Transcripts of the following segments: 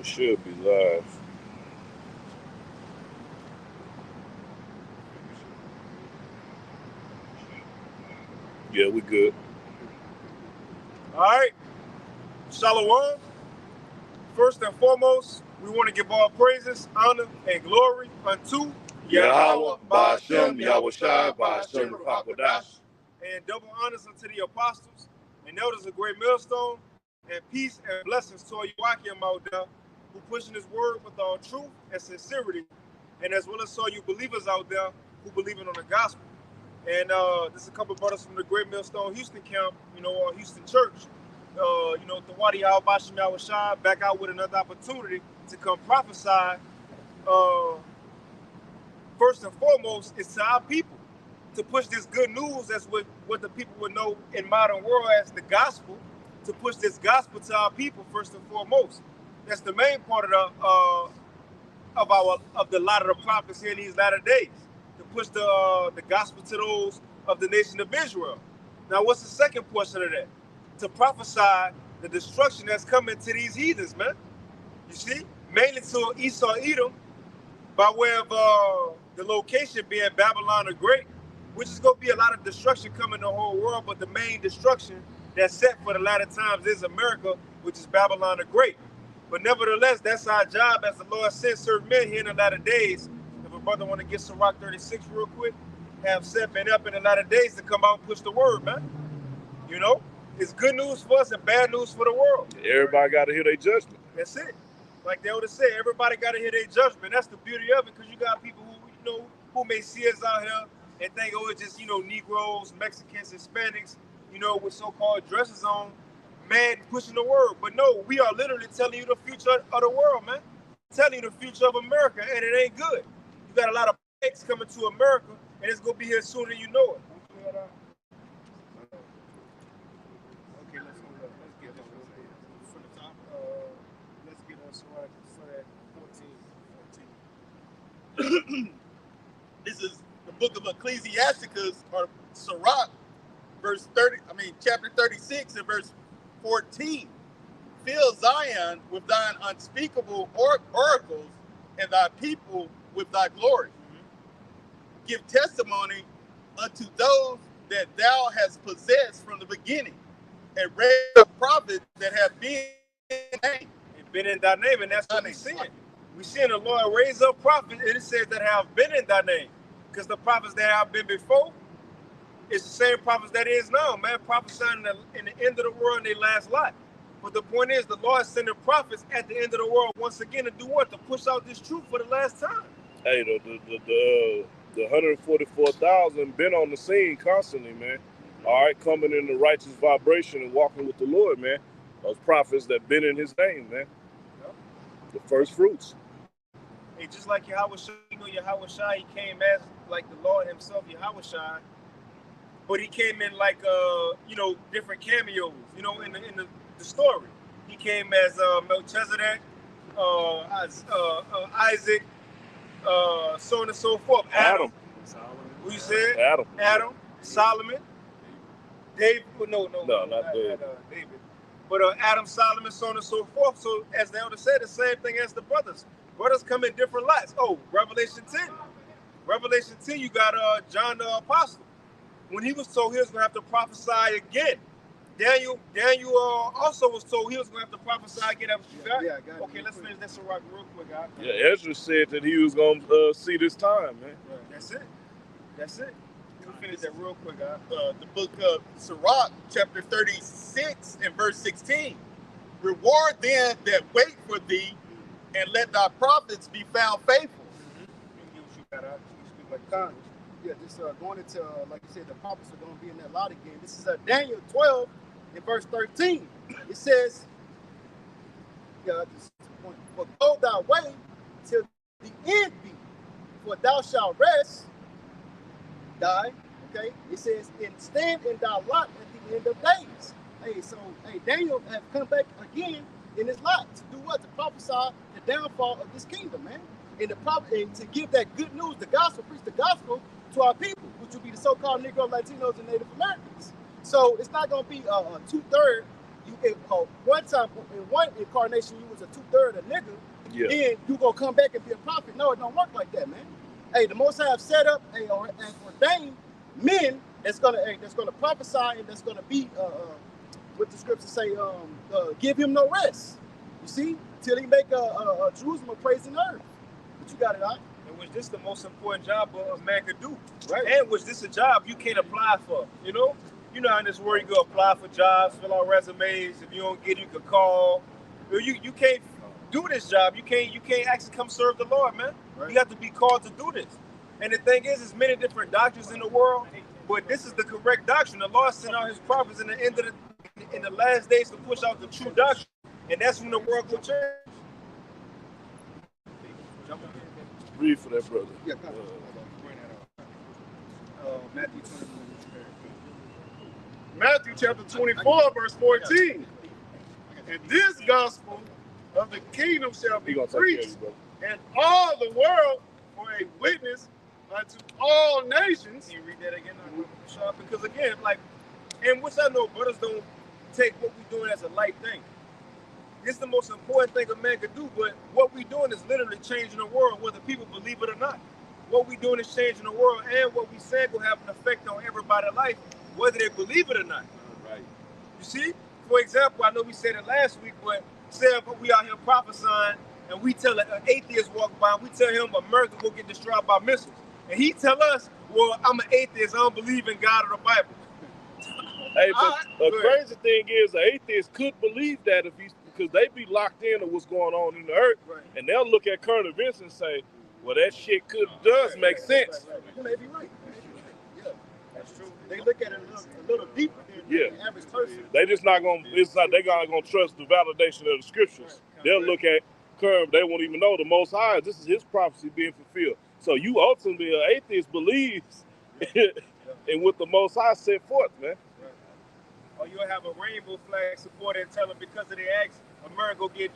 We should be live. Yeah, we good. All right. Shalom. First and foremost, we want to give all praises, honor, and glory unto Yahweh, Ba'ashem, Yahweh Shai, Ba'ashem, Ruach and double honors unto the apostles and elders of Great Millstone, and peace and blessings to all you Wakim out there who pushing his word with all truth and sincerity, and as well as all you believers out there who believing on the gospel. And there's a couple of brothers from the Great Millstone Houston camp, Houston church. The Wadi Al Bashim Yahweh Shai back out with another opportunity to come prophesy. First and foremost, is to our people, to push this good news. That's what the people would know in modern world as the gospel. To push this gospel to our people first and foremost. That's the main part of the lot of the prophets here in these latter days. To push the gospel to those of the nation of Israel. Now, what's the second portion of that? To prophesy the destruction that's coming to these heathens, man. You see, mainly to Esau, Edom, by way of the location being Babylon the Great, which is going to be a lot of destruction coming to the whole world, but the main destruction that's set for the latter times is America, which is Babylon the Great. But nevertheless, that's our job as the Lord sent certain men here in the latter days. If a brother want to get Sirach 36 real quick, have set men up in the latter days to come out and push the word, man. You know, it's good news for us and bad news for the world. Everybody got to hear their judgment. That's it. Like they always say, everybody got to hear their judgment. That's the beauty of it, because you got people who may see us out here and think, oh, it's just, Negroes, Mexicans, Hispanics, with so-called dresses on, mad pushing the word. But no, we are literally telling you the future of the world, man. Telling you the future of America, and it ain't good. You got a lot of pigs coming to America, and it's going to be here sooner than you know it. Okay, let's get that from the top. Let's get us at 14. This is the book of Ecclesiasticus, or Sirach, chapter 36 and verse 14. Fill Zion with thine unspeakable oracles, and thy people with thy glory. Mm-hmm. Give testimony unto those that thou hast possessed from the beginning, and raise up prophets that have been in thy name. And been in thy name, and that's what we seeing. We seeing the Lord raise up prophets, and it says that have been in thy name. Because the prophets that have been before, it's the same prophets that is now, man. Prophesying in the end of the world in their last lot. But the point is, the Lord is sending prophets at the end of the world once again to do what? To push out this truth for the last time. Hey, the 144,000 been on the scene constantly, man. All right, coming in the righteous vibration and walking with the Lord, man. Those prophets that been in his name, man. Yep. The first fruits. Hey, just like Yahweh Shai, Yahweh Shai, he came as like the Lord himself, Yahweh Shai. But he came in like, different cameos, in the story. He came as Melchizedek, Isaac, so on and so forth. Adam. Who you said? Adam. Solomon. David. No, not David. But Adam, Solomon, so on and so forth. So as the elder said, the same thing as the brothers. Brothers come in different lots. Oh, Revelation 10. Revelation 10, you got John the Apostle. When he was told he was going to have to prophesy again. Daniel also was told he was going to have to prophesy again. Yeah, I got it. Okay, let's finish this real quick, guys. Yeah, Ezra said that he was going to see this time, man. Right. That's it. Let me finish that real quick, guys. The book of Sirach, chapter 36 and verse 16. Reward them that wait for thee, and let thy prophets be found faithful. Yeah, just going into, like you said, the prophets are going to be in that lot again. This is Daniel 12 and verse 13. It says, but go thy way till the end be, for thou shalt rest, okay? It says, and stand in thy lot at the end of days. Hey, Daniel has come back again in his lot to do what? To prophesy the downfall of this kingdom, man. And to give that good news, the gospel, preach the gospel to our people, which will be the so-called Negro, Latinos, and Native Americans. So it's not going to be a 2/3 one time in one incarnation you was a 2/3 a nigga, Yeah. then you gonna come back and be a prophet. No, it don't work like that, man. Hey, the Most High have set up and ordained men that's gonna prophesy and that's gonna be what the scriptures say, give him no rest. You see, till he make a Jerusalem a praising earth. But you got it out. And which this the most important job a man could do, Right. and which this a job you can't apply for. You know how in this world you go apply for jobs, fill out resumes. If you don't get, you can call. You can't do this job. You can't actually come serve the Lord, man. Right. You have to be called to do this. And the thing is, there's many different doctrines in the world, but this is the correct doctrine. The Lord sent out His prophets in the last days to push out the true doctrine, and that's when the world will change. Read for that, brother. Yeah, Matthew 20. Matthew chapter 24, verse 14. And this gospel of the kingdom shall be preached in all the world for a witness unto all nations. Can you read that again? Because again, and which I know brothers don't take what we're doing as a light thing. It's the most important thing a man could do, but what we're doing is literally changing the world, whether people believe it or not. What we're doing is changing the world, and what we said will have an effect on everybody's life, whether they believe it or not. Right. You see? For example, I know we said it last week, but say if we out here prophesying, and we tell an atheist walk by, and we tell him America will get destroyed by missiles. And he tell us, well, I'm an atheist, I don't believe in God or the Bible. Hey, but the crazy thing is, an atheist could believe that because they be locked in on what's going on in the earth, Right. and they'll look at current events and say, well, that shit does make sense. You may be right. Yeah, that's true. They look at it a little deeper than the average person. They just not gonna. It's not. They not gonna trust the validation of the scriptures. They'll look at current. They won't even know the Most High. This is His prophecy being fulfilled. So you ultimately, an atheist, believes in what the Most High set forth, man. Or you'll have a rainbow flag supporter and tell them because of their acts, America will get,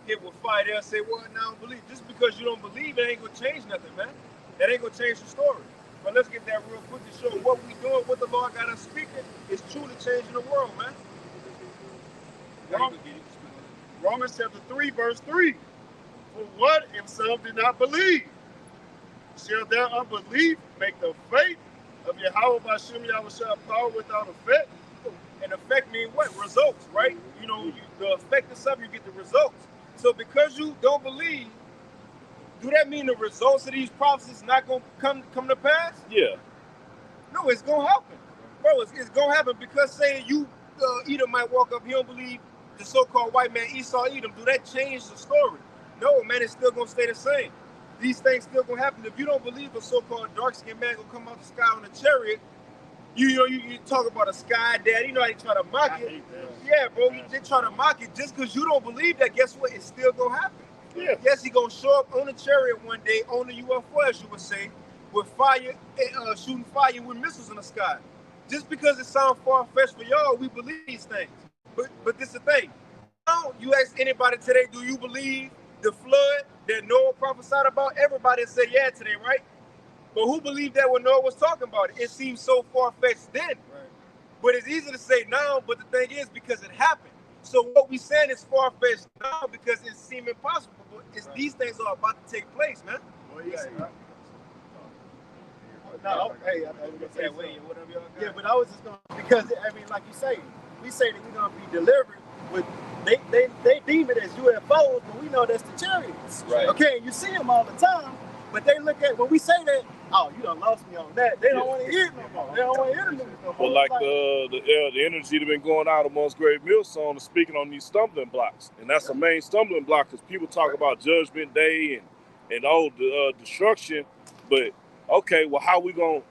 hit with fire. They'll say, well, now I don't believe. Just because you don't believe, it ain't going to change nothing, man. That ain't going to change the story. But let's get that real quick to show what we doing, what the Lord got us speaking is truly changing the world, man. Romans chapter 3, verse 3. For what if some did not believe? Shall their unbelief make the faith of Yahweh Bashim Yahushua power without effect? And effect mean what? Results, right? The effect of something, you get the results. So because you don't believe, do that mean the results of these prophecies not going to come to pass? Yeah. No, it's going to happen. Bro, it's going to happen because say Edom might walk up, he don't believe the so-called white man Esau Edom. Do that change the story? No, man, it's still going to stay the same. These things still going to happen. If you don't believe a so-called dark-skinned man going to come out the sky on a chariot, you talk about a sky dad. You know how they try to mock it. Yeah, bro, they try to mock it. Just because you don't believe that, guess what? It's still going to happen. Yeah. Yes, he going to show up on a chariot one day, on the UFO, as you would say, with fire, shooting fire with missiles in the sky. Just because it sounds far-fetched for y'all, we believe these things. But this is the thing. Now, you ask anybody today, do you believe the flood that Noah prophesied about? Everybody said yeah today, right? But who believed that when Noah was talking about it? It seems so far-fetched then. Right. But it's easy to say now, but the thing is, because it happened. So what we saying is far-fetched now because it seems impossible. But these things are about to take place, man. Well, yeah. No, hey, I was gonna say whatever y'all got. Yeah, but I was just gonna, because like you say, we say that we're gonna be delivered with they deem it as UFOs, but we know that's the chariots. Right. Okay, you see them all the time, but they look at when we say that, oh, you done lost me on that. They don't want to hear it no more. They don't want to hear the news no more. But like the energy that's been going out amongst Great Millstone is speaking on these stumbling blocks, and that's the main stumbling block because people talk about Judgment Day and the destruction, but okay, well, how we gonna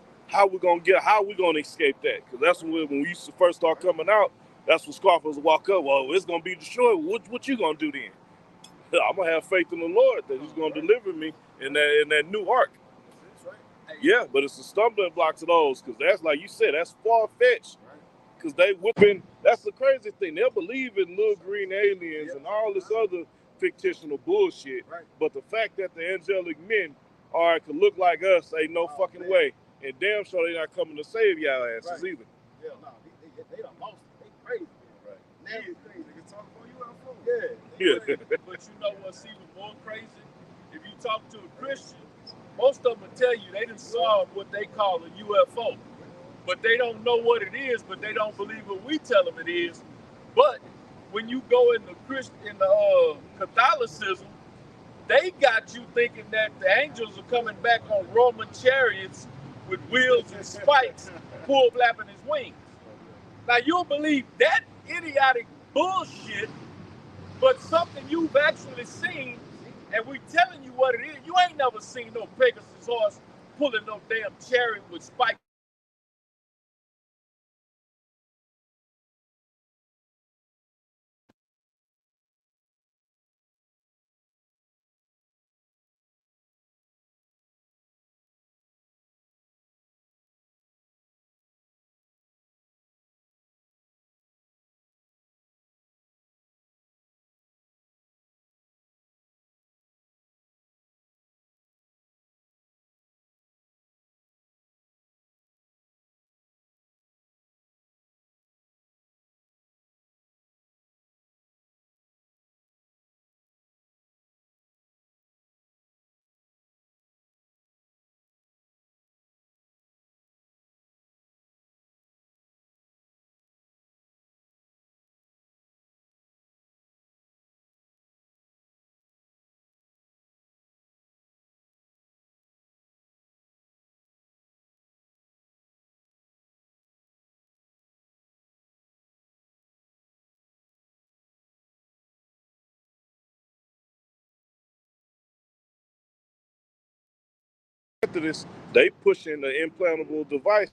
escape that? Because that's when we used to first start coming out. That's when scoffers walk up. Well, it's gonna be destroyed. What you gonna do then? I'm gonna have faith in the Lord that He's gonna deliver me in that new ark. Yeah, but it's the stumbling blocks of those because that's like you said, that's far fetched. Because they whipping. That's the crazy thing. They'll believe in little green aliens and all this other fictional bullshit. But the fact that the angelic men could look like us, ain't no fucking way. And damn sure they not coming to save y'all asses either. Yeah, no, they done lost it. They crazy. Right. Yeah. But you know what's even more crazy? If you talk to a Christian, most of them will tell you they done saw what they call a UFO. But they don't know what it is, but they don't believe what we tell them it is. But when you go in the Catholicism, they got you thinking that the angels are coming back on Roman chariots with wheels and spikes, full flapping his wings. Now you'll believe that idiotic bullshit, but something you've actually seen, and we telling you what it is. You ain't never seen no Pegasus horse pulling no damn chariot with spikes. After this, they pushing the implantable device